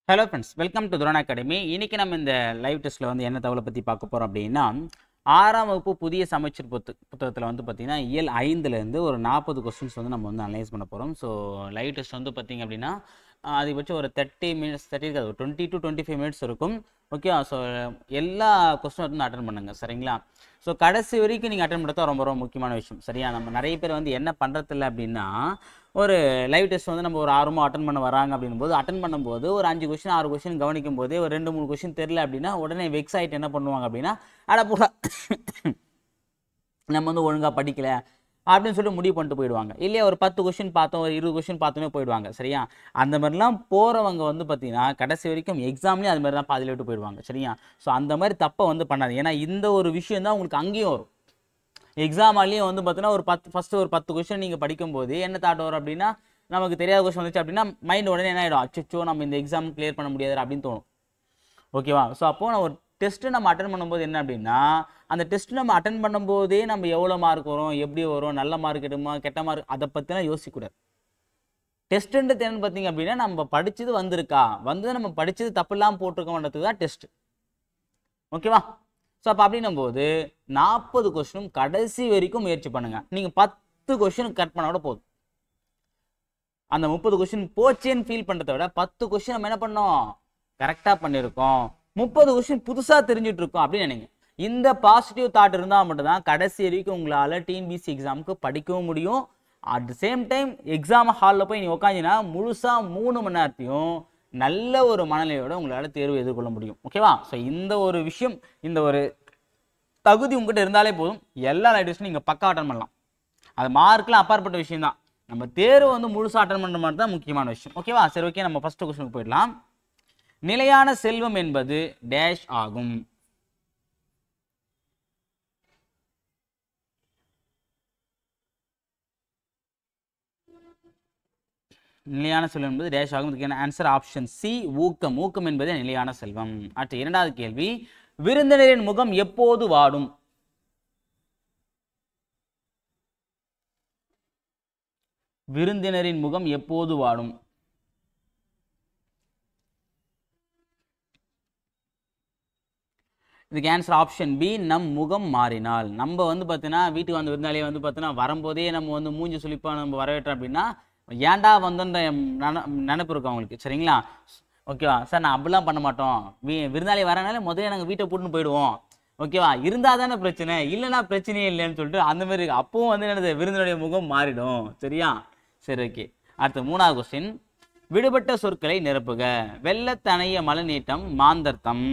Hello friends, welcome to துரான் academy. இன்றைக்கி நம்ம இந்த லைவ் டெஸ்ட்டில் வந்து என்ன தகவலை பற்றி பார்க்க போகிறோம் அப்படின்னா, 6ஆம் வகுப்பு புதிய சமச்சீர் புத்தகத்தில் வந்து பார்த்திங்கன்னா இயல் 5லேருந்து ஒரு 40 கொஸ்டின்ஸ் வந்து நம்ம வந்து அனலைஸ் பண்ண போகிறோம். ஸோ லைவ் டெஸ்ட் வந்து பார்த்திங்க அப்படின்னா அதிகபட்சம் ஒரு 30 மினிட்ஸ், 30 இருக்காது, ஒரு 20 to 25 மினிட்ஸ் இருக்கும். ஓகே, ஸோ எல்லா கொஸ்டின் வந்து அட்டன் பண்ணுங்கள், சரிங்களா? ஸோ கடைசி வரைக்கும் நீங்கள் அட்டன் பண்ணுறது ரொம்ப ரொம்ப முக்கியமான விஷயம், சரியா? நம்ம நிறைய பேர் வந்து என்ன பண்ணுறதில்ல அப்படின்னா, ஒரு லைவ் டெஸ்ட் வந்து நம்ம ஒரு ஆர்வமாக அட்டன் பண்ண வராங்க அப்படின்போது அட்டன் பண்ணும்போது ஒரு 5 கொஸ்டின் 6 கொஸ்டின் கவனிக்கும் போதே ஒரு 2-3 கொஸ்டின் தெரியல அப்படின்னா உடனே வெக்ஸ் ஆகிட்டு என்ன பண்ணுவாங்க அப்படின்னா, அடப்போடா நம்ம வந்து ஒழுங்காக படிக்கல அப்படின்னு சொல்லிட்டு முடிவு பண்ணிட்டு போயிடுவாங்க. இல்லையா, ஒரு 10 கொஸ்டின் பார்த்தோம், ஒரு 20 கொஸ்டின் பார்த்தோன்னே போயிடுவாங்க, சரியா? அந்த மாதிரிலாம் போகிறவங்க வந்து பார்த்தீங்கன்னா கடைசி வரைக்கும் எக்ஸாம்லேயும் அது மாதிரி தான் பாதியில் விட்டு போயிடுவாங்க, சரியா? ஸோ அந்த மாதிரி தப்பை வந்து பண்ணாது. ஏன்னா இந்த ஒரு விஷயம் தான் உங்களுக்கு அங்கேயும் வரும். எக்ஸாம்லேயும் வந்து பார்த்தீங்கன்னா ஒரு ஃபஸ்ட்டு ஒரு 10 கொஸ்டின் நீங்கள் படிக்கும்போது என்ன தாட் வரும் அப்படின்னா, நமக்கு தெரியாத கொஸ்டின் வந்துச்சு அப்படின்னா மைண்ட் உடனே என்ன ஆகிடும், அச்சோ நம்ம இந்த எக்ஸாம் கிளியர் பண்ண முடியாது அப்படின்னு தோணும். ஓகேவா? ஸோ அப்போது நான் ஒரு டெஸ்ட்டு நம்ம அட்டன் பண்ணும்போது என்ன அப்படின்னா, அந்த டெஸ்ட் நம்ம அட்டன் பண்ணும்போதே நம்ம எவ்வளோ மார்க் வரும், எப்படி வரும், நல்ல மார்க் எடுமா, கெட்ட மார்க், அதை பற்றிலாம் யோசிக்கக்கூடாது. டெஸ்ட்டுன்றது என்னன்னு பார்த்தீங்க அப்படின்னா, நம்ம படித்தது வந்திருக்கா, வந்து நம்ம படித்தது தப்புலாம் போட்டிருக்கோன்றதுக்கு தான் டெஸ்ட். ஓகேவா? ஸோ அப்போ அப்படின்னும் போது 40 கொஸ்டினும் கடைசி வரைக்கும் முயற்சி பண்ணுங்கள். நீங்கள் 10 கொஸ்டின் கட் பண்ண கூட போதும். அந்த 30 கொஸ்டின் போச்சேன்னு ஃபீல் பண்ணுறத விட 10 கொஸ்டின் நம்ம என்ன பண்ணோம், கரெக்டாக பண்ணியிருக்கோம், 30 கொஸ்டின் புதுசாக தெரிஞ்சுட்டு இருக்கோம் அப்படின்னு நினைங்க. இந்த பாசிட்டிவ் தாட் இருந்தால் மட்டும்தான் கடைசி வரைக்கும் உங்களால் டிஎன்பிஎஸ்சி எக்ஸாமுக்கு படிக்கவும் முடியும். At the same time exam ஹாலில் போய் நீ உட்காந்துன்னா முழுசாக 3 மணி நேரத்தையும் நல்ல ஒரு மனநிலையோட உங்களால் தேர்வு எதிர்கொள்ள முடியும். ஓகேவா? ஸோ இந்த ஒரு விஷயம், இந்த ஒரு தகுதி உங்ககிட்ட இருந்தாலே போதும், எல்லா லைவ் டெஸ்ட்டும் நீங்கள் பக்கா அட்டன் பண்ணலாம். அது மார்க்லாம் அப்பாற்பட்ட விஷயம் தான். நம்ம தேர்வு வந்து முழுசாக அட்டன் பண்ணுற மாதிரி தான் முக்கியமான விஷயம். ஓகேவா? சரி, ஓகே, நம்ம ஃபர்ஸ்ட் கொஸ்டினுக்கு போயிடலாம். நிலையான செல்வம் என்பது டேஷ் ஆகும். நிலையான செல்வம் என்பது டேஷ் ஆகும். இதுக்கான ஆன்சர் ஆப்ஷன் சி, ஊக்கம். ஊக்கம் என்பது நிலையான செல்வம். அடுத்து இரண்டாவது கேள்வி, விருந்தினரின் முகம் எப்போது வாடும்? விருந்தினரின் முகம் எப்போது வாடும்? இதுக்கு ஆன்சர் ஆப்ஷன் பி, நம் முகம் மாறினால். நம்ம வந்து பார்த்தீங்கன்னா வீட்டுக்கு வந்து விருந்தாளியை வந்து பார்த்தீங்கன்னா வரும்போதே நம்ம வந்து மூஞ்சி சுளிப்பா நம்ம வரவேற்றோம் அப்படின்னா ஏன்டா வந்தோன்ற நினைப்பு இருக்கும் அவங்களுக்கு, சரிங்களா? ஓகேவா சார்? நான் அப்படிலாம் பண்ண மாட்டோம், விருந்தாளி வரனால முதல்ல நாங்கள் வீட்டை போட்டுன்னு போயிடுவோம். ஓகேவா? இருந்தால் தானே பிரச்சனை, இல்லைன்னா பிரச்சனையே இல்லைன்னு சொல்லிட்டு அந்த மாதிரி அப்பவும் வந்து என்னது, விருந்தினுடைய முகம் மாறிடும், சரியா? சரி, ஓகே. அடுத்து மூணாவது கொஸ்டின், விடுபட்ட சொற்களை நிரப்புக. வெள்ளத்தனைய மலநீட்டம், மாந்தர்த்தம்.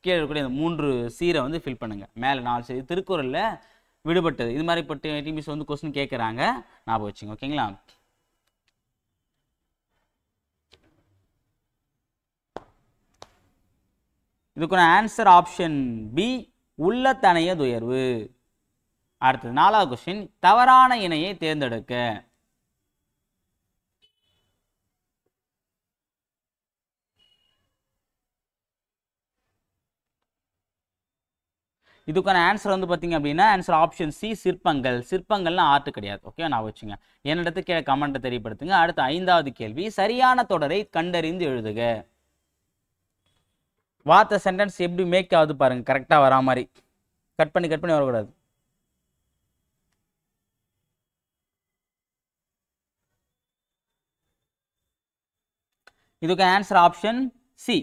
கீழே இருக்கக்கூடிய இந்த 3 சீரை வந்து ஃபில் பண்ணுங்க. மேலே 4 சீர் திருக்குறளில் விடுபட்டது. இது மாதிரி பட்டு டிபிஎஸ் வந்து கொஸ்டின் கேட்குறாங்க, ஞாபகம் வச்சுங்க. ஓகேங்களா? இதுக்கான ஆன்சர் ஆப்ஷன் பி, உள்ளத்தனைய துயர்வு. அடுத்தது 4வது கொஸ்டின், தவறான இணையை தேர்ந்தெடுக்க. இதுக்கான ஆன்சர் வந்து பார்த்தீங்க அப்படின்னா ஆன்சர் ஆப்ஷன் சி, சிற்பங்கள். சிற்பங்கள்லாம் ஆர்ட் கிடையாது. ஓகே, நான் வச்சுங்க. என்னிடத்து கீழே கமெண்ட்டை தெரியப்படுத்துங்க. அடுத்து 5வது கேள்வி, சரியான தொடரை கண்டறிந்து எழுதுக. வார்த்தை சென்டென்ஸ் எப்படி மேக் ஆகுது பாருங்க, கரெக்டாக வரா மாதிரி. கட் பண்ணி வரக்கூடாது. இதுக்கு ஆன்சர் ஆப்ஷன் சி,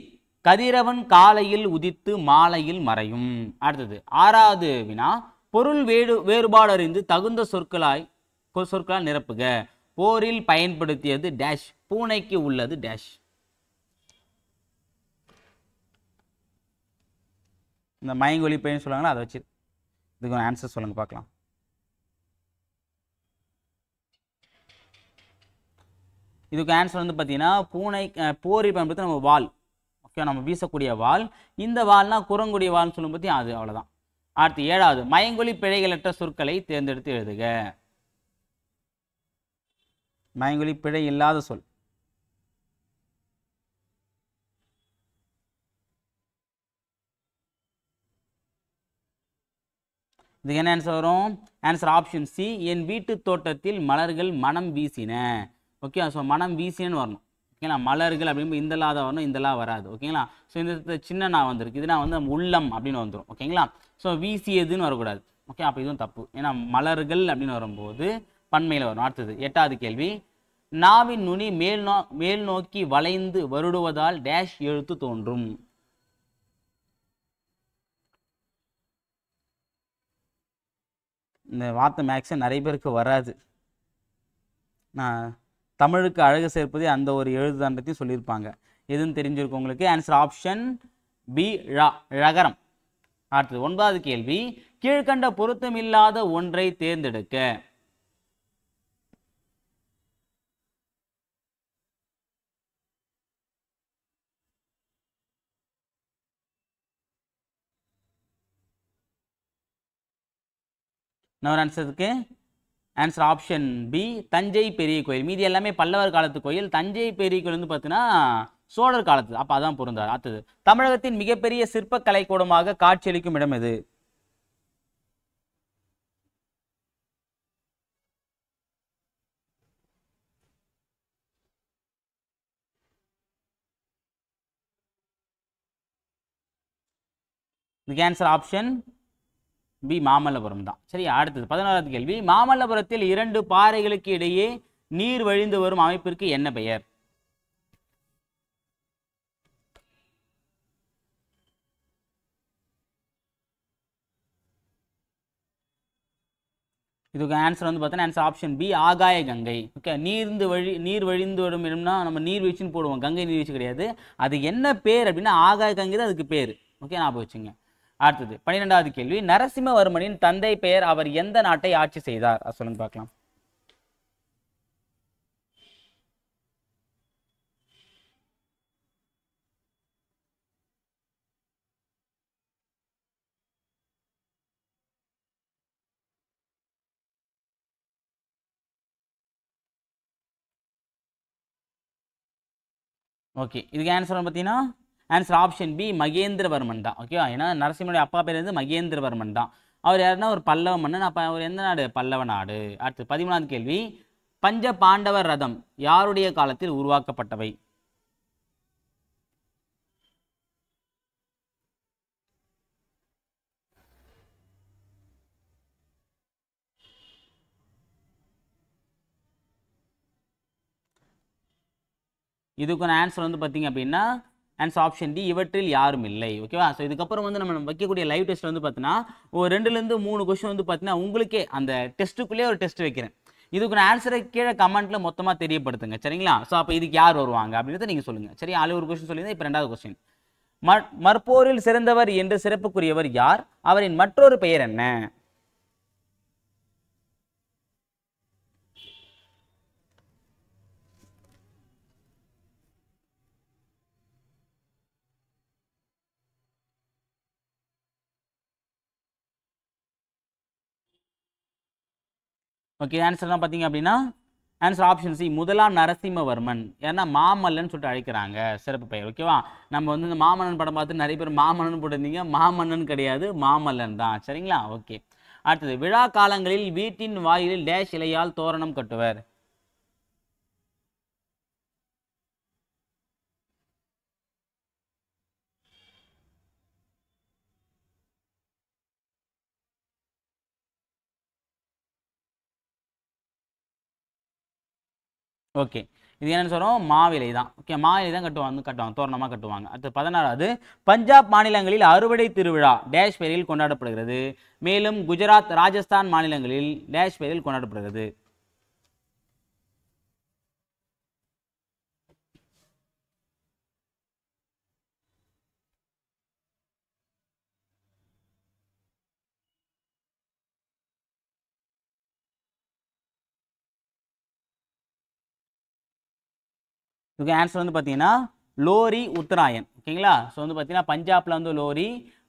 கதிரவன் காலையில் உதித்து மாலையில் மறையும். அடுத்தது 6வது வினா, பொருள் வேறுபாடு அறிந்து தகுந்த சொற்களால் நிரப்புக. போரில் பயன்படுத்தியது டேஷ், பூனைக்கு உள்ளது டேஷ். இந்த மயங்கொலி பையன் சொல்லுவாங்களா, அதை வச்சு இதுக்கு ஆன்சர் சொல்லுங்க பார்க்கலாம். இதுக்கு ஆன்சர் வந்து பார்த்தீங்கன்னா போரில் பயன்படுத்தி நம்ம வாள். ஓகே, நம்ம வீசக்கூடிய வாள். இந்த வாள்னா குரங்குடைய வாள்னு சொல்லும் பற்றி அது அவ்வளோதான். அடுத்து 7வது, மயங்கொலி பிழைகளற்ற சொற்களை தேர்ந்தெடுத்து எழுதுக. மயங்கொலி பிழை இல்லாத சொல். இதுக்கு என்ன ஆன்சர் வரும்? ஆன்சர் ஆப்ஷன் சி, என் வீட்டு தோட்டத்தில் மலர்கள் மனம் வீசின. ஓகே, ஸோ மனம் வீசினு வரணும். ஓகேங்களா. மலர்கள் அப்படின்னு இந்த லா தான் வரணும், இந்த லா வராது. ஓகேங்களா. ஸோ இந்த சின்ன நான் வந்திருக்கு, இதுனா வந்து உள்ளம் அப்படின்னு வந்துடும். ஓகேங்களா. ஸோ வீசியதுன்னு வரக்கூடாது. ஓகே, அப்போ இதுவும் தப்பு. ஏன்னா மலர்கள் அப்படின்னு வரும்போது பன்மையில் வரும். அடுத்தது 8வது கேள்வி, நாவின் நுனி மேல் நோக்கி வளைந்து வருடுவதால் டேஷ் எழுத்து தோன்றும். இந்த வார்த்தை மேக்ஸிமம் நிறைய பேருக்கு வராது. நான் தமிழுக்கு அழகு சேர்ப்பதே அந்த ஒரு எழுதுதான்றதையும் சொல்லியிருப்பாங்க. எதுன்னு தெரிஞ்சிருக்கும் உங்களுக்கு. ஆன்சர் ஆப்ஷன் பி, ழகரம். அடுத்தது 9வது கேள்வி, கீழ்கண்ட பொருத்தமில்லாத ஒன்றை தேர்ந்தெடுக்க. இன்னொரு ஆன்சருக்கு ஆன்சர் ஆப்ஷன் பி, தஞ்சை பெரிய கோயில். மீதி எல்லாமே பல்லவர் காலத்து கோயில். தஞ்சை பெரிய கோயில் வந்து பார்த்தீங்கன்னா சோழர் காலத்து. அப்போ அதான் பொருந்தாது. அடுத்தது, தமிழகத்தின் மிகப்பெரிய சிற்ப கலைக்கூடமாக காட்சியளிக்கும் இடம் எது? இதுக்கு ஆன்சர் ஆப்ஷன் பி, மாமல்லபுரம் தான். சரி, அடுத்தது 11வது கேள்வி, மாமல்லபுரத்தில் 2 பாறைகளுக்கு இடையே நீர் வழிந்து வரும் அமைப்பிற்கு என்ன பெயர்? இதுக்கு ஆன்சர் வந்து பார்த்தீங்கன்னா ஆன்சர் ஆப்ஷன் பி, ஆகாய கங்கை. ஓகே, நீர் வழிந்து வரும் இடம்னா நம்ம நீர்வீழ்ச்சின்னு போடுவோம், கங்கை நீர்வீழ்ச்சி கிடையாது. அது என்ன பேர் அப்படின்னா ஆகாய கங்கை தான் அதுக்கு பேர். ஓகே, ஞாபகம் வச்சுங்க. அடுத்தது 12வது கேள்வி, நரசிம்மவர்மனின் தந்தை பெயர், அவர் எந்த நாட்டை ஆட்சி செய்தார்? அது சொல்லுங்க பார்க்கலாம். ஓகே, இதுக்கு ஆன்சர் வந்து பார்த்தீங்கன்னா ஆன்சர் ஆப்ஷன் பி, மகேந்திரவர்மன் தான். ஓகேவா. ஏன்னா நரசிம்மனுடைய அப்பா பேர் வந்து மகேந்திரவர்மன் தான். அவர் யாருன்னா ஒரு பல்லவ மன்னன். அப்போ அவர் எந்த நாடு? பல்லவ நாடு. அடுத்து 13வது கேள்வி, பஞ்ச பாண்டவர் ரதம் யாருடைய காலத்தில் உருவாக்கப்பட்டவை? இதுக்கான ஆன்சர் வந்து பார்த்தீங்க அப்படின்னா ஆன்சர் ஆப்ஷன் டி, இவற்றில் யாரும் இல்லை. ஓகேவா. ஸோ இதுக்கப்புறம் வந்து நம்ம வைக்கக்கூடிய லைவ் டெஸ்ட் வந்து பார்த்தீங்கன்னா ஒரு 2லேருந்து 3 கொஸ்டின் வந்து பார்த்தீங்கன்னா உங்களுக்கே அந்த டெஸ்ட்டுக்குள்ளேயே ஒரு டெஸ்ட் வைக்கிறேன். இதுக்கான ஆன்சரை கீழே கமெண்ட்ல மொத்தமாக தெரியப்படுத்துங்க. சரிங்களா. ஸோ அப்போ இதுக்கு யார் வருவாங்க அப்படின்றத நீங்கள் சொல்லுங்கள். சரி, அதில் ஒரு கொஸ்டின் சொல்லியிருந்தேன். இப்போ 2வது கொஸ்டின், மற்போரில் சிறந்தவர் என்று சிறப்புக்குரியவர் யார்? அவரின் மற்றொரு பெயர் என்ன? ஓகே, ஆன்சர்லாம் பார்த்தீங்க அப்படின்னா ஆன்சர் ஆப்ஷன் சி, முதலாம் நரசிம்மவர்மன். ஏன்னா மாமல்லன் சொல்லிட்டு அழைக்கிறாங்க, சிறப்பு பெயர். ஓகேவா. நம்ம வந்து இந்த மாமன்னன் படம் பார்த்து நிறைய பேர் மாமன்னன் போட்டிருந்தீங்க. மாமன்னன் கிடையாது, மாமல்லன் தான். சரிங்களா. ஓகே, அடுத்தது, விழா காலங்களில் வீட்டின் வாயிலில் டேஷ் இலையால் தோரணம் கட்டுவர். ஓகே, இது என்னன்னு சொல்றோம்? மாவிலை தான். ஓகே, மாவிலை தான் கட்டுவாங்க தோரணமாக கட்டுவாங்க. அடுத்து 16வது, பஞ்சாப் மாநிலங்களில் அறுவடை திருவிழா டேஷ் பெயரில் கொண்டாடப்படுகிறது. மேலும் குஜராத், ராஜஸ்தான் மாநிலங்களில் டேஷ் பெயரில் கொண்டாடப்படுகிறது. இதுக்கு ஆன்சர் வந்து பார்த்தீங்கன்னா லோரி, உத்தராயன். ஓகேங்களா. ஸோ வந்து பார்த்தீங்கன்னா பஞ்சாப்ல வந்து லோரி,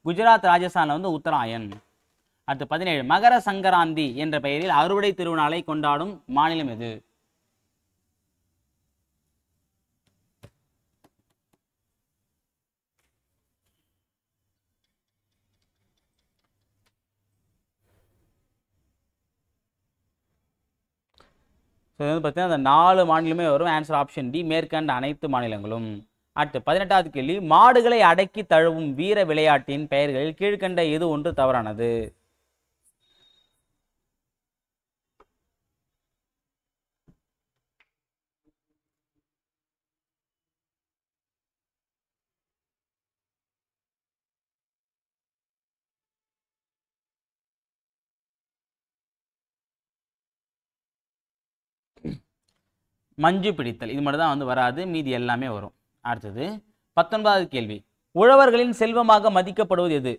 குஜராத், ராஜஸ்தான்ல வந்து உத்தராயன். அடுத்து 17, மகர சங்கராந்தி என்ற பெயரில் அறுவடை திருநாளை கொண்டாடும் மாநிலம் எது? ஸோ ஸோ இது வந்து பார்த்தீங்கன்னா அந்த 4 மாநிலமே வரும். ஆன்சர் ஆப்ஷன் டி, மேற்கண்ட அனைத்து மாநிலங்களும். அடுத்து 18வது கேள்வி, மாடுகளை அடக்கி தழுவும் வீர விளையாட்டின் பெயர்களில் கீழ்க்கண்ட எது ஒன்று தவறானது? மஞ்சு பிடித்தல் இது மட்டும் தான் வந்து வராது, மீதி எல்லாமே வரும். அடுத்தது 19வது கேள்வி, உழவர்களின் செல்வமாக மதிக்கப்படுவது எது?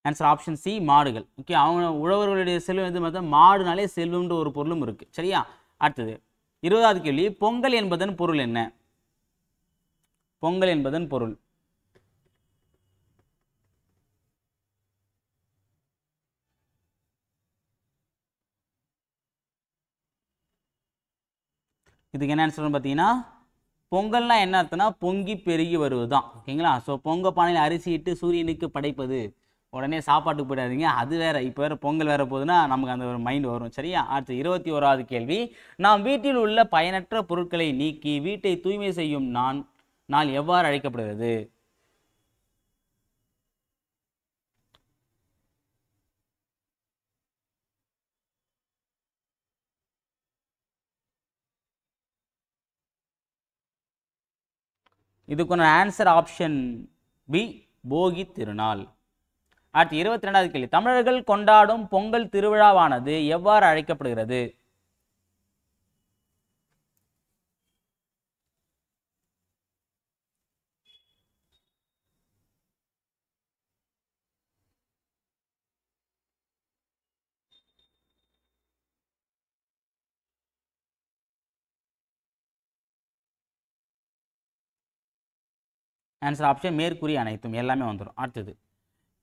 ஆன்சர் ஆப்ஷன் சி, மாடுகள். ஓகே, அவங்க உழவர்களுடைய செல்வம் எது பார்த்தா மாடுனாலே செல்வம்ன்ற ஒரு பொருளும் இருக்கு. சரியா? அடுத்தது 20வது கேள்வி, பொங்கல் என்பதன் பொருள் என்ன? பொங்கல் என்பதன் பொருள். இதுக்கு என்ன ஆன்சர் பார்த்தீங்கன்னா, பொங்கல்னா என்ன அர்த்தம்னா பொங்கி பெருகி வருவது தான். ஓகேங்களா? ஸோ பொங்க பானையில் அரிசி இட்டு சூரியனுக்கு படைப்பது, உடனே சாப்பாட்டுக்கு போயிடாதீங்க, அது வேற. இப்போ வேற பொங்கல் வேற போகுதுன்னா நமக்கு அந்த ஒரு மைண்ட் வரும். சரியா? அடுத்து 21வது கேள்வி, நாம் வீட்டில் உள்ள பயனற்ற பொருட்களை நீக்கி வீட்டை தூய்மை செய்யும் நாள் எவ்வாறு அழைக்கப்படுகிறது? இதுக்கான ஆன்சர் ஆப்ஷன் பி, போகி திருநாள். அடுத்து 22வது கேள்வி, தமிழர்கள் கொண்டாடும் பொங்கல் திருவிழாவானது எவ்வாறு அழைக்கப்படுகிறது? ஆன்சர் ஆப்ஷன் மேற்கூறிய அனைத்தும் எல்லாமே வந்துடும். அடுத்தது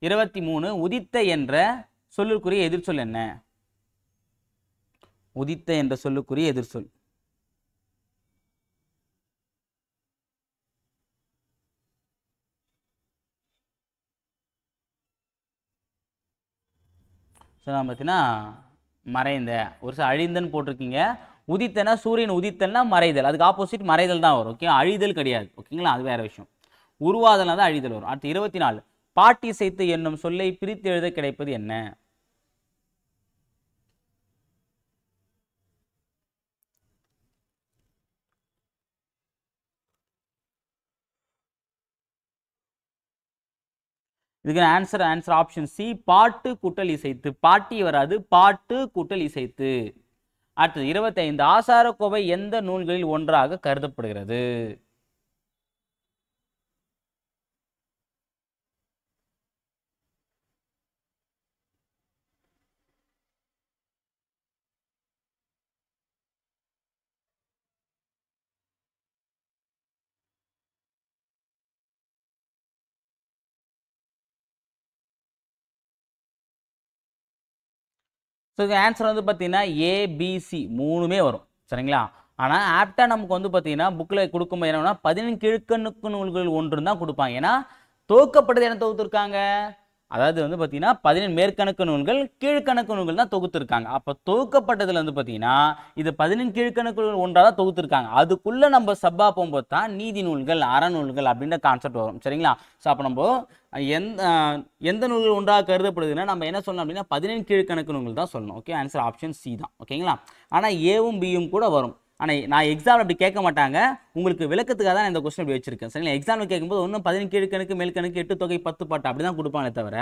23, உதித்த என்ற சொல்லுக்குரிய எதிர்ச்சொல் என்ன? உதித்த என்ற சொல்லுக்குரிய எதிர்ச்சொல். பார்த்தீங்கன்னா மறைந்த, ஒரு சில அழிந்தன்னு போட்டிருக்கீங்க. உதித்தனா சூரியன் உதித்தல்னா மறைதல், அதுக்கு ஆப்போசிட் மறைதல் தான் வரும். ஓகே, அழிதல் கிடையாது. ஓகேங்களா? அது வேற விஷயம். உருவாதல்னா தான் அழிதல் வரும். அடுத்து 24, பாட்டி செய்து என்னும் சொல்லை பிரித்து எழுத கிடைப்பது என்ன? இதுக்கு ஆன்சர் ஆப்ஷன் சி, பாட்டு கூட்டல் இசைத்து. பாட்டி வராது, பாட்டு கூட்டல் இசைத்து. அடுத்தது 25, ஆசாரக்கோவை எந்த நூல்களில் ஒன்றாக கருதப்படுகிறது? ஸோ இது ஆன்சர் வந்து பார்த்தீங்கன்னா ஏபிசி மூணுமே வரும். சரிங்களா? ஆனால் ஆப்டாக நமக்கு வந்து பார்த்தீங்கன்னா புக்கில் கொடுக்கும்போது என்னன்னா 15 கீழ்க்கணக்கு நூல்கள் ஒன்று தான் கொடுப்பாங்க. ஏன்னா தொகுக்கப்பட்டது என்ன தொகுத்துருக்காங்க, அதாவது வந்து பார்த்தீங்கன்னா 15 மேற்கணக்கு நூல்கள் கீழ்கணக்கு நூல்கள் தான் தொகுத்துருக்காங்க. அப்போ தொகுக்கப்பட்டதில் வந்து பார்த்தீங்கன்னா இது 15 கீழ்கணக்கு நூல் ஒன்றாக தான் தொகுத்துருக்காங்க. அதுக்குள்ளே நம்ம சப்பா போகும்போது தான் நீதி நூல்கள், அறநூல்கள் அப்படின்ற கான்செப்ட் வரும். சரிங்களா? ஸோ அப்போ நம்ம எந்த எந்த நூல்கள் ஒன்றாக கருதப்படுதுன்னா நம்ம என்ன சொல்லணும் அப்படின்னா 15 கீழ்கணக்கு நூல்கள் தான் சொல்லணும். ஓகே, ஆன்சர் ஆப்ஷன் சி தான். ஓகேங்களா? ஆனால் ஏவும் பியும் கூட வரும். ஆனால் நான் எக்ஸாம் அப்படி கேட்க மாட்டாங்க, உங்களுக்கு விளக்கத்துக்காக தான் இந்த கொஸ்டின் அப்படி வச்சிருக்கேன். சரிங்களா? எக்ஸாமில் கேட்கும்போது ஒன்றும் 15 கீழ்கணக்கு மேல்கணக்கு 8 தொகை 10 பாட்டு அப்படி தான் கொடுப்பாங்களே தவிர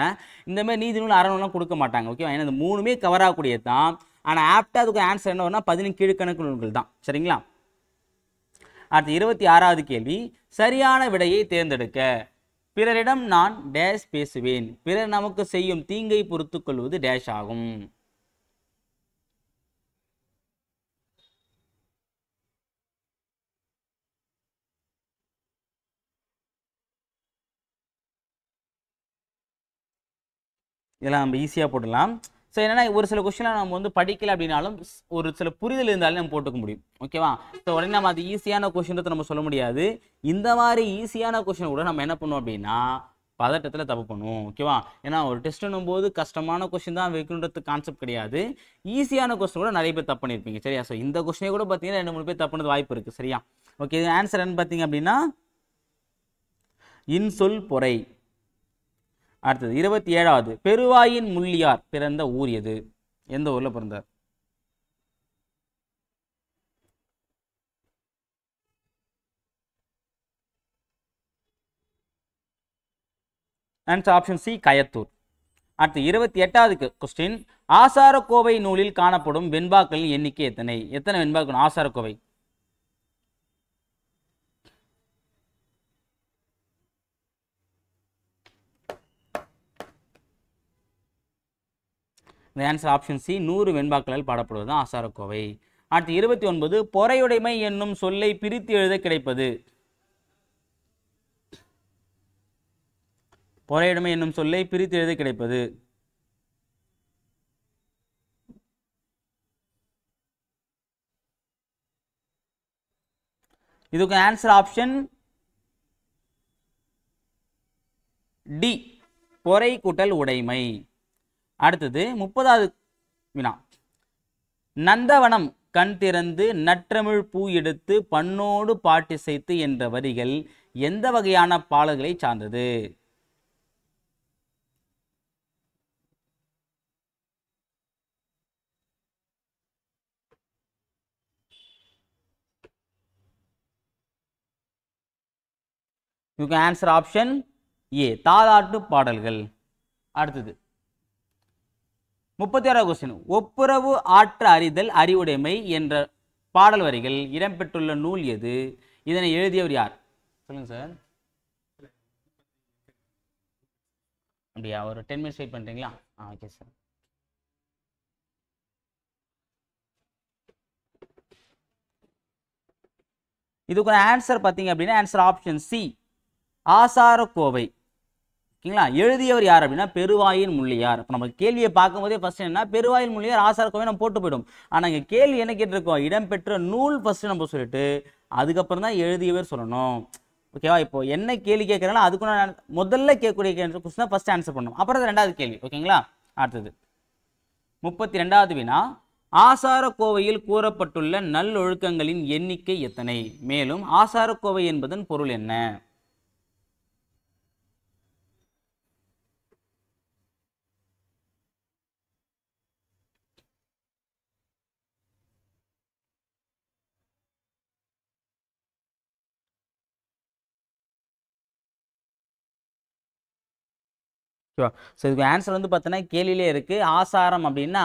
இந்த மாதிரி நீதி நூல் அறநூல்லாம் கொடுக்க மாட்டாங்க. ஓகேவா? ஏன்னா இந்த மூணுமே கவர் ஆகக்கூடியது தான். ஆனால் ஆப்டாக அதுக்கு ஆன்சர் என்ன வரும்னா 15 கீழ்கணக்கு நூல்கள் தான். சரிங்களா? அடுத்து 26வது கேள்வி, சரியான விடையை தேர்ந்தெடுக்க. பிறரிடம் நான் டேஷ் பேசுவேன், பிறர் நமக்கு செய்யும் தீங்கை பொறுத்துக் கொள்வது டேஷ் ஆகும். இதெல்லாம் நம்ம ஈஸியாக போடலாம். ஸோ என்னன்னா ஒரு சில கொஸ்டின்லாம் நம்ம வந்து படிக்கல அப்படின்னாலும் ஒரு சில புரிதல் இருந்தாலும் நம்ம போட்டுக்க முடியும். ஓகேவா? ஸோ உடனே நம்ம அது ஈஸியான கொஸ்டின்றதை நம்ம சொல்ல முடியாது. இந்த மாதிரி ஈஸியான கொஸ்டின் கூட நம்ம என்ன பண்ணுவோம் அப்படின்னா பதட்டத்தில் தப்பு பண்ணுவோம். ஓகேவா? ஏன்னா ஒரு டெஸ்ட்னும் போது கஷ்டமான கொஸ்டின் தான் வைக்கணுன்றது கான்செப்ட் கிடையாது. ஈஸியான கொஸ்டின் கூட நிறைய பேர் தப்பு பண்ணியிருப்பீங்க. சரியா? ஸோ இந்த கொஸ்டினே கூட பார்த்தீங்கன்னா 2-3 பேர் தப்பு பண்ணது வாய்ப்பு இருக்குது. சரியா? ஓகே, இது ஆன்சர் என்ன பார்த்தீங்க அப்படின்னா இன்சொல் பொறை. அடுத்தது 27வது, பெருவாயின் முள்ளியார் பிறந்த ஊர் எது? எந்த ஊர்ல பிறந்தார்? Answer option C, Kayathur. அடுத்து 28வது கொஸ்டின், ஆசாரக்கோவை நூலில் காணப்படும் வெண்பாக்களின் எண்ணிக்கை எத்தனை? எத்தனை வெண்பாக்கள் ஆசாரக்கோவை? இந்த ஆன்சர் ஆப்ஷன் சி, 100 வெண்பாக்களால் பாடப்படுவது ஆசாரக்கோவை. அடுத்து 29, பொறையுடைமை என்னும் சொல்லை பிரித்து எழுத கிடைப்பது? பொறையுடைமை என்னும் சொல்லை பிரித்து எழுத கிடைப்பது? இதுக்கு ஆன்சர் ஆப்ஷன் டி, பொறை கூட்டல் உடைமை. அடுத்தது 30வது வினா, நந்தவனம் கண் திறந்து நற்றமிழ் பூ எடுத்து பண்ணோடு பாட்டிசைத்து என்ற வரிகள் எந்த வகையான பாடல்களை சார்ந்தது? இதுக்கு ஆன்சர் ஆப்ஷன் ஏ, தாலாட்டு பாடல்கள். அடுத்தது 36வது கொஸ்டின், ஒப்புரவு ஆற்ற அறிதல் அறிவுடைமை என்ற பாடல் வரிகள் இடம்பெற்றுள்ள நூல் எது? இதனை எழுதியவர் யார்? சொல்லுங்க சார். அப்படியா? ஒரு 10 மினிட்ஸ் வெயிட் பண்றீங்களா? Okay sir. இதுக்கு ஆன்சர் பார்த்தீங்க அப்படின்னா ஆன்சர் ஆப்ஷன் சி, ஆசாரக்கோவை. ஓகேங்களா? எழுதியவர் யார் அப்படின்னா பெருவாயின் முள்ளியார். இப்போ நம்ம கேள்வியை பார்க்கும்போதே ஃபர்ஸ்ட் என்ன, பெருவாயின் முள்ளியார் ஆசாரக்கோவை நம்ம போட்டு போயிடும். ஆனால் இங்கே கேள்வி என்ன கேட்டிருக்கோம், இடம்பெற்ற நூல் ஃபர்ஸ்ட் நம்ம சொல்லிட்டு அதுக்கப்புறம் தான் எழுதியவர் சொல்லணும். ஓகேவா? இப்போ என்ன கேள்வி கேட்குறாங்களோ அதுக்கு நான் முதல்ல கேட்கக்கூடிய கொஸ்டின் ஃபர்ஸ்ட் ஆன்சர் பண்ணணும், அப்புறம் ரெண்டாவது கேள்வி. ஓகேங்களா? அடுத்தது 32வது வினா, ஆசாரக்கோவையில் கூறப்பட்டுள்ள நல்லொழுக்கங்களின் எண்ணிக்கை எத்தனை? மேலும் ஆசாரக்கோவை என்பதன் பொருள் என்ன? ஸோ இதுக்கு ஆன்சர் வந்து பார்த்தீங்கன்னா கேள்வியிலே இருக்கு. ஆசாரம் அப்படின்னா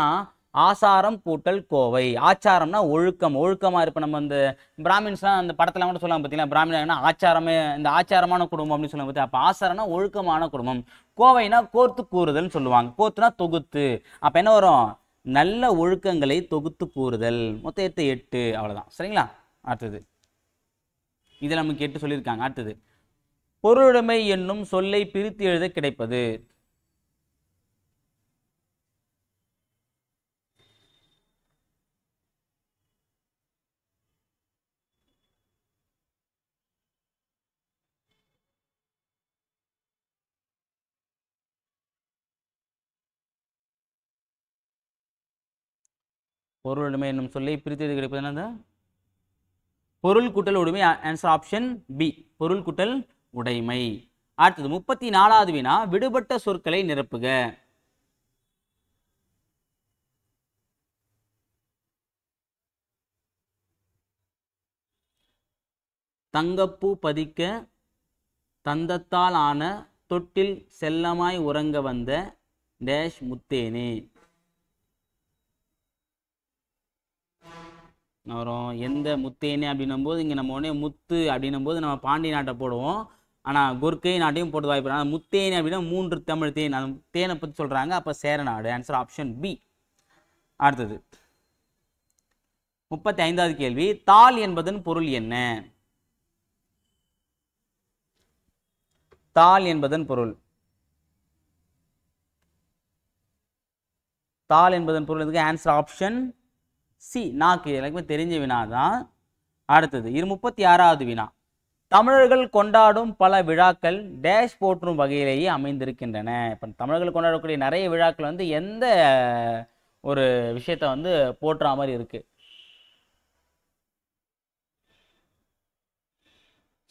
ஆசாரம் கூட்டல் கோவை. ஆச்சாரம்னா ஒழுக்கம், ஒழுக்கமா இருப்ப. நம்ம இந்த பிராமின்ஸ்லாம் அந்த படத்துல கூட சொல்லுவாங்க பார்த்தீங்களா, பிராமணர்னா ஆச்சாரமே, இந்த ஆச்சாரமான குடும்பம் அப்படின்னு சொல்லுவாங்க பார்த்தீங்க. அப்போ ஆசாரம்னா ஒழுக்கமான குடும்பம், கோவைனா கோர்த்து கூறுதல்னு சொல்லுவாங்க. கோர்த்துனா தொகுத்து. அப்போ என்ன வரும், நல்ல ஒழுக்கங்களை தொகுத்து கூறுதல். மொத்தம் 8, அவ்வளோதான். சரிங்களா? அடுத்தது இதில் நமக்கு 8 சொல்லியிருக்காங்க. அடுத்தது பொருளுடைமை என்னும் சொல்லை பிரித்து எழுத கிடைப்பது? பொருளுடைமை என்னும் சொல்லை பிரித்து எழுத கிடைப்பது என்னது? பொருள் கூட்டல் உடைமை. ஆன்சர் ஆப்ஷன் பி, பொருள் கூட்டல் உடைமை. அடுத்தது 34வது வினா, விடுபட்ட சொற்களை நிரப்புக. தங்கப்பூ பதிக்க தந்தத்தால் ஆன தொட்டில் செல்லமாய் உறங்க வந்த டேஷ் முத்தேனே. வரும் எந்த முத்தேனே அப்படின்னும் போது இங்கே நம்ம உடனே முத்து அப்படின்னும் போது நம்ம பாண்டி நாட்டை போடுவோம். ஆனால் கொர்க்கை நாட்டையும் போட்டு வாய்ப்பு. ஆனால் முத்தேனே அப்படின்னா 3 தமிழ் தேன், அந்த தேனை பற்றி சொல்கிறாங்க. அப்போ சேரநாடு. Answer option B. அடுத்தது 35வது கேள்வி, தாள் என்பதன் பொருள் என்ன? தாள் என்பதன் பொருள் தாள் என்பதன் பொருள் எதுக்கு? ஆன்சர் ஆப்ஷன் சி, நாக்கு. எல்லாருக்குமே தெரிஞ்ச வினா தான். அடுத்தது 36வது வினா. தமிழர்கள் கொண்டாடும் பல விழாக்கள் டேஷ் போற்றும் வகையிலேயே அமைந்திருக்கின்றன. இப்போ தமிழர்கள் கொண்டாடக்கூடிய நிறைய விழாக்கள் வந்து எந்த ஒரு விஷயத்த வந்து போற்றுற மாதிரி இருக்கு?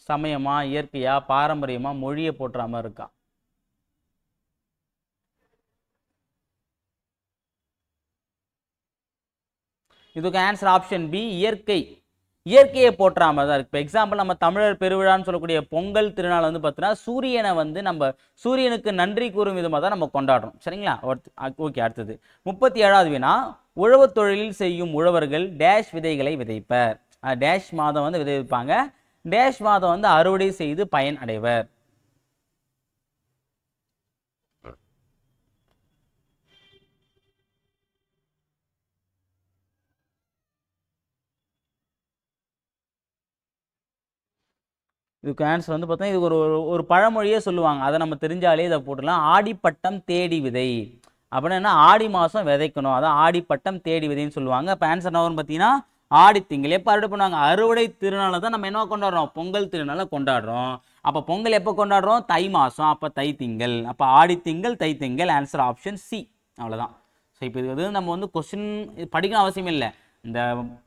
சமயமா, இயற்கையா, பாரம்பரியமா, மொழியை போற்றுற மாதிரி இருக்கா? இதுக்கு ஆன்சர் ஆப்ஷன் பி, இயற்கை. இயற்கையை போற்றுற மாதிரி தான் இருக்கு. இப்போ எக்ஸாம்பிள் நம்ம தமிழர் பெருவிழான்னு சொல்லக்கூடிய பொங்கல் திருநாள் வந்து பார்த்தீங்கன்னா சூரியனை வந்து நம்ம சூரியனுக்கு நன்றி கூறும் விதமாக தான் நம்ம கொண்டாடுறோம். சரிங்களா? ஓகே. அடுத்தது 37வது வினா. உழவு தொழிலில் செய்யும் உழவர்கள் டேஷ் விதைகளை விதைப்பர். டேஷ் மாதம் வந்து விதைப்பாங்க. டேஷ் மாதம் வந்து அறுவடை செய்து பயன் அடைவர். இதுக்கு ஆன்சர் வந்து பார்த்தீங்கன்னா இது ஒரு ஒரு பழமொழியே சொல்லுவாங்க. அதை நம்ம தெரிஞ்சாலே இதை போட்டுடலாம். ஆடிப்பட்டம் தேடி விதை அப்படின்னா ஆடி மாதம் விதைக்கணும். அதான் ஆடிப்பட்டம் தேடி விதைன்னு சொல்லுவாங்க. இப்போ ஆன்சர் என்ன வரும் பார்த்தீங்கன்னா ஆடி திங்கள். எப்போ அறுவடை பண்ணுவாங்க? அறுவடை திருநாளை தான் நம்ம என்ன கொண்டாடுறோம்? பொங்கல் திருநாளை கொண்டாடுறோம். அப்போ பொங்கல் எப்போ கொண்டாடுறோம்? தை மாதம். அப்போ தை திங்கள். அப்போ ஆடி திங்கள், தை திங்கள். Answer option C. அவ்வளோதான். ஸோ இப்போ இது வந்து நம்ம வந்து கொஸ்டின் படிக்கணும் அவசியம் இல்லை. இந்த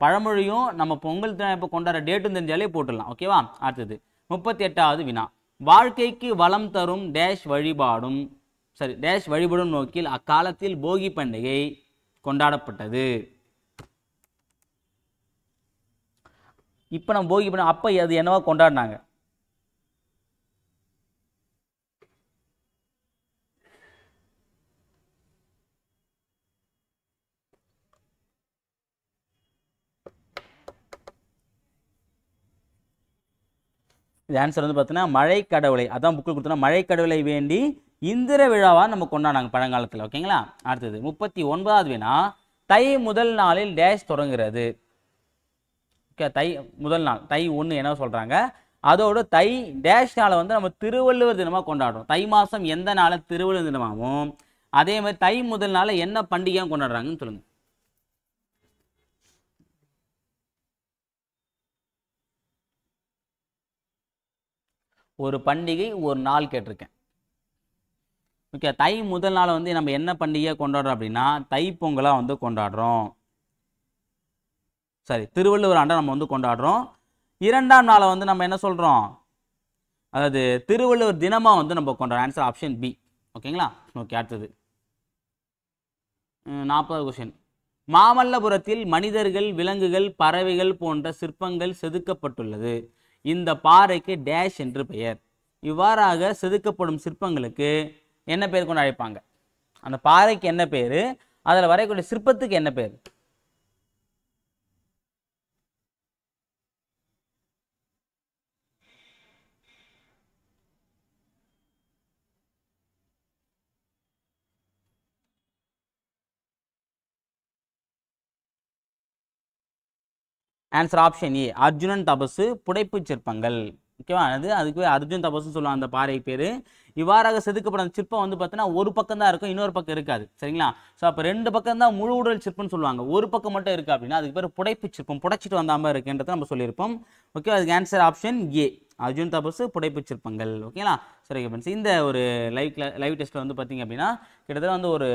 பழமொழியும் நம்ம பொங்கல் திருநாள் இப்போ கொண்டாடுற டேட்டும் தெரிஞ்சாலே போட்டுடலாம். ஓகேவா? அடுத்தது 38வது வினா. வாழ்க்கைக்கு வளம் தரும் டேஷ் வழிபாடும் டேஷ் வழிபடும் நோக்கில் அக்காலத்தில் போகி பண்டிகை கொண்டாடப்பட்டது. இப்போ நம்ம போகி பண்டிகை அப்போ அது என்னவா கொண்டாடினாங்க? இது ஆன்சர் வந்து பார்த்தீங்கன்னா மழை கடவுளை. அதான் புக்கில் கொடுத்தோன்னா மழை கடவுளை வேண்டி இந்திர விழாவா நம்ம கொண்டாடாங்க பழங்காலத்தில். ஓகேங்களா? அடுத்தது 39வது வினா. தை முதல் நாளில் டேஷ் தொடங்குகிறது. ஓகே, தை முதல் நாள் தை 1 என்ன சொல்றாங்க? அதோடு தை டேஷ் நாளை வந்து நம்ம திருவள்ளுவர் தினமாக கொண்டாடுறோம். தை மாதம் எந்த நாளை திருவள்ளுவர் தினமாகவும் அதே மாதிரி தை முதல் நாளை என்ன பண்டிகையாக கொண்டாடுறாங்கன்னு சொல்லுங்க. ஒரு பண்டிகை ஒரு நாள் கேட்டிருக்கேன். ஓகே, தை முதல் நாள் வந்து நம்ம என்ன பண்டிகையாக கொண்டாடுறோம் அப்படின்னா தை பொங்கலாக வந்து கொண்டாடுறோம். சரி, திருவள்ளுவர் ஆண்டை நம்ம வந்து கொண்டாடுறோம். 2ஆம் நாளை வந்து நம்ம என்ன சொல்கிறோம்? அதாவது திருவள்ளுவர் தினமாக வந்து நம்ம கொண்டாடுறோம். Answer option B. ஓகேங்களா? ஓகே. அடுத்தது 40வது கொஸ்டின். மாமல்லபுரத்தில் மனிதர்கள், விலங்குகள், பறவைகள் போன்ற சிற்பங்கள் செதுக்கப்பட்டுள்ளது. இந்த பாறைக்கு டேஷ் என்று பெயர். இவ்வாறாக செதுக்கப்படும் சிற்பங்களுக்கு என்ன பேர் கொண்டு அழைப்பாங்க? அந்த பாறைக்கு என்ன பேர்? அதில் வரையக்கூடிய சிற்பத்துக்கு என்ன பேர்? ஆன்சர் ஆப்ஷன் ஏ, அர்ஜுனன் தபசு புடைப்பு சிற்பங்கள். ஓகேவா? அதுக்கு அர்ஜுன் தபசுன்னு சொல்லுவாங்க அந்த பாறை பேர். இவ்வாறாக செதுக்கப்படும் சிற்பம் வந்து பார்த்தீங்கன்னா ஒரு பக்கம் தான் இருக்கும், இன்னொரு பக்கம் இருக்காது. சரிங்களா? ஸோ அப்போ 2 பக்கம் தான் முழு உடல் சிற்பம்னு சொல்லுவாங்க. ஒரு பக்கம் மட்டும் இருக்குது அப்படின்னா அதுக்கு பேர் புடைப்பு சிற்பம். புடைச்சிட்டு வந்த மாதிரி இருக்குன்றதை நம்ம சொல்லியிருப்போம். ஓகே, அதுக்கு ஆன்சர் ஆப்ஷன் ஏ, அர்ஜுன் தபசு புடைப்பு சிற்பங்கள். ஓகேங்களா? சரி ஃப்ரெண்ட்ஸ், இந்த ஒரு லைவ் டெஸ்ட்டில் வந்து பார்த்தீங்க அப்படின்னா கிட்டத்தட்ட வந்து ஒரு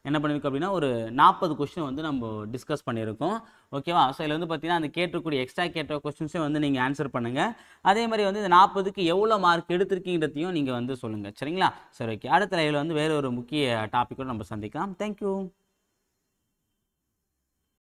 என்ன பண்ணியிருக்கோம் அப்படின்னா ஒரு 40 கொஸ்டின் வந்து நம்ம டிஸ்கஸ் பண்ணியிருக்கோம். ஓகேவா? ஸோ இதில் வந்து பார்த்தீங்கன்னா அந்த கேட்டக்கூடிய எக்ஸ்ட்ரா கேட்ட கொஸ்டின்ஸையும் வந்து நீங்கள் ஆன்சர் பண்ணுங்கள். அதே மாதிரி வந்து இந்த 40க்கு எவ்வளோ மார்க் எடுத்திருக்கீங்கிறதையும் நீங்கள் வந்து சொல்லுங்கள். சரிங்களா? சரி, ஓகே. அடுத்த லைவில் வந்து வேறு ஒரு முக்கிய டாப்பிக்கோடு நம்ம சந்திக்கலாம். தேங்க்யூ.